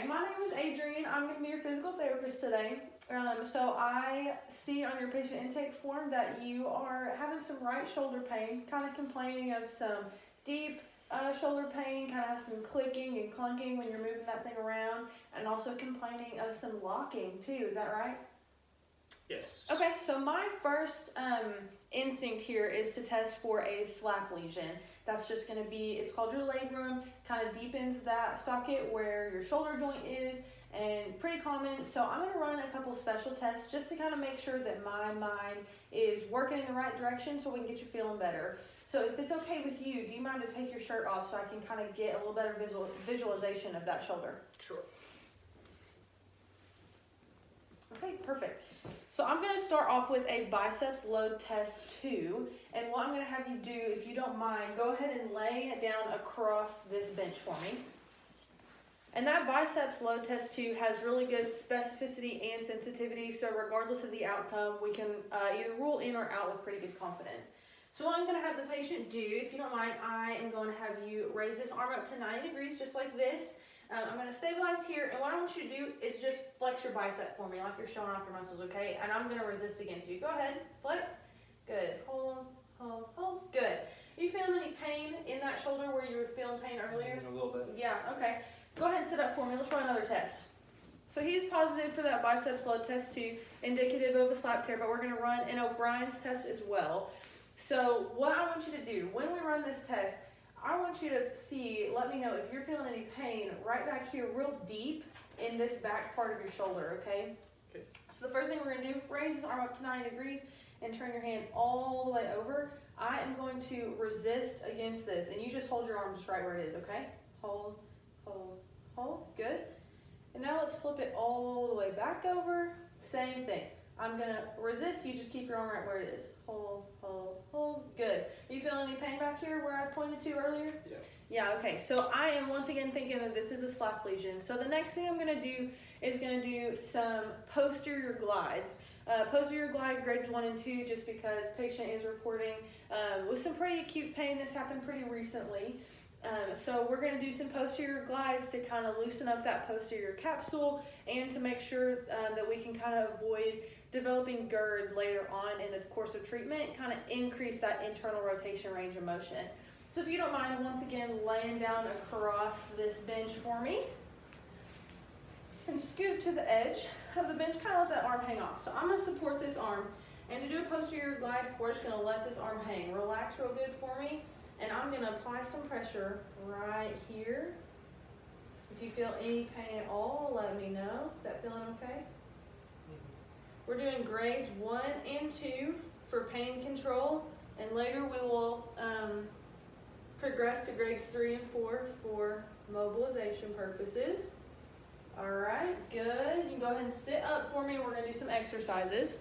Okay, my name is Adrienne. I'm going to be your physical therapist today. So I see on your patient intake form that you are having some right shoulder pain, kind of complaining of some deep shoulder pain, kind of have some clicking and clunking when you're moving that thing around, and also complaining of some locking too. Is that right? Yes. Okay, so my first instinct here is to test for a slap lesion. That's just going to be, it's called your labrum, kind of deepens that socket where your shoulder joint is, and pretty common. So I'm going to run a couple special tests just to kind of make sure that my mind is working in the right direction so we can get you feeling better. So if it's okay with you, do you mind to take your shirt off so I can kind of get a little better visualization of that shoulder? Sure. Okay, perfect. So I'm going to start off with a biceps load test 2, and what I'm going to have you do, if you don't mind, go ahead and lay it down across this bench for me. And that biceps load test 2 has really good specificity and sensitivity, so regardless of the outcome, we can either rule in or out with pretty good confidence. So what I'm going to have the patient do, if you don't mind, I am going to have you raise this arm up to 90 degrees just like this. I'm going to stabilize here, and what I want you to do is just flex your bicep for me like you're showing off your muscles, okay? And I'm going to resist against you. Go ahead, flex. Good. Hold, hold, hold. Good. Are you feeling any pain in that shoulder where you were feeling pain earlier? A little bit. Yeah, okay. Go ahead and sit up for me. Let's run another test. So he's positive for that biceps load test 2, indicative of a slap tear, but we're going to run an O'Brien's test as well. So what I want you to do, when we run this test, I want you to see, let me know if you're feeling any pain right back here real deep in this back part of your shoulder, okay? Okay. So the first thing we're going to do, raise this arm up to 90 degrees and turn your hand all the way over. I am going to resist against this, and you just hold your arm just right where it is, okay? Hold, hold, hold. Good. And now let's flip it all the way back over. Same thing. I'm going to resist. You just keep your arm right where it is. Hold, hold, hold. Good. Are you feeling any pain back here where I pointed to earlier? Yeah. Yeah, okay. So I am once again thinking that this is a slap lesion. So the next thing I'm going to do is going to do some posterior glides. Posterior glide grades 1 and 2 just because patient is reporting with some pretty acute pain. This happened pretty recently. So we're going to do some posterior glides to kind of loosen up that posterior capsule and to make sure that we can kind of avoid developing GERD later on in the course of treatment, kind of increase that internal rotation range of motion. So if you don't mind, once again, laying down across this bench for me. And scoot to the edge of the bench, kind of let that arm hang off. So I'm going to support this arm. And to do a posterior glide, we're just going to let this arm hang. Relax real good for me. And I'm going to apply some pressure right here. If you feel any pain at all, let me know. Is that feeling okay? We're doing grades 1 and 2 for pain control, and later we will progress to grades 3 and 4 for mobilization purposes. All right, good. You can go ahead and sit up for me, and we're going to do some exercises.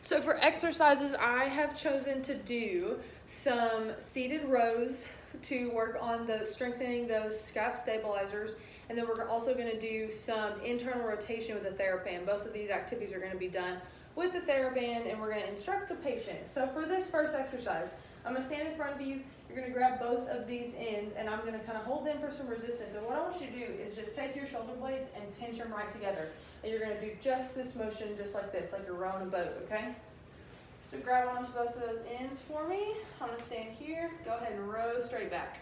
So for exercises, I have chosen to do some seated rows to work on strengthening those scap stabilizers. And then we're also going to do some internal rotation with the TheraBand. Both of these activities are going to be done with the TheraBand, and we're going to instruct the patient. So for this first exercise, I'm going to stand in front of you. You're going to grab both of these ends, and I'm going to kind of hold them for some resistance. And what I want you to do is just take your shoulder blades and pinch them right together. And you're going to do just this motion, just like this, like you're rowing a boat, okay? So grab onto both of those ends for me. I'm going to stand here. Go ahead and row straight back.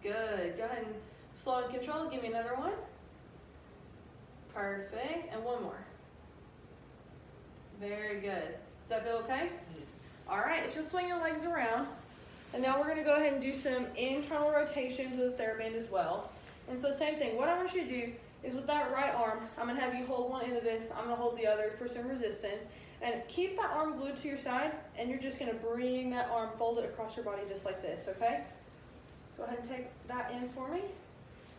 Good. Go ahead and slow and control. Give me another one. Perfect. And one more. Very good. Does that feel okay? All right. If you'll swing your legs around. And now we're going to go ahead and do some internal rotations with the TheraBand as well. And so same thing. What I want you to do is with that right arm, I'm going to have you hold one end of this. I'm going to hold the other for some resistance. And keep that arm glued to your side. And you're just going to bring that arm, fold it across your body just like this, okay? Go ahead and take that in for me.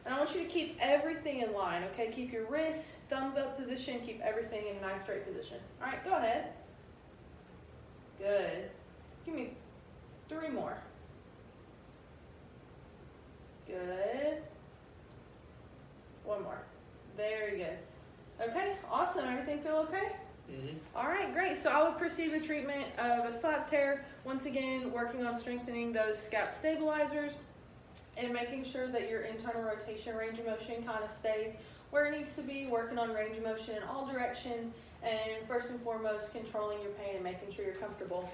And I want you to keep everything in line, okay? Keep your wrist, thumbs up position, keep everything in a nice straight position. All right, go ahead. Good. Give me 3 more. Good. 1 more. Very good. Okay, awesome. Everything feel okay? Mm-hmm. All right, great. So I would proceed with treatment of a slap tear. Once again, working on strengthening those scap stabilizers. and making sure that your internal rotation range of motion kind of stays where it needs to be, working on range of motion in all directions, and first and foremost, controlling your pain and making sure you're comfortable.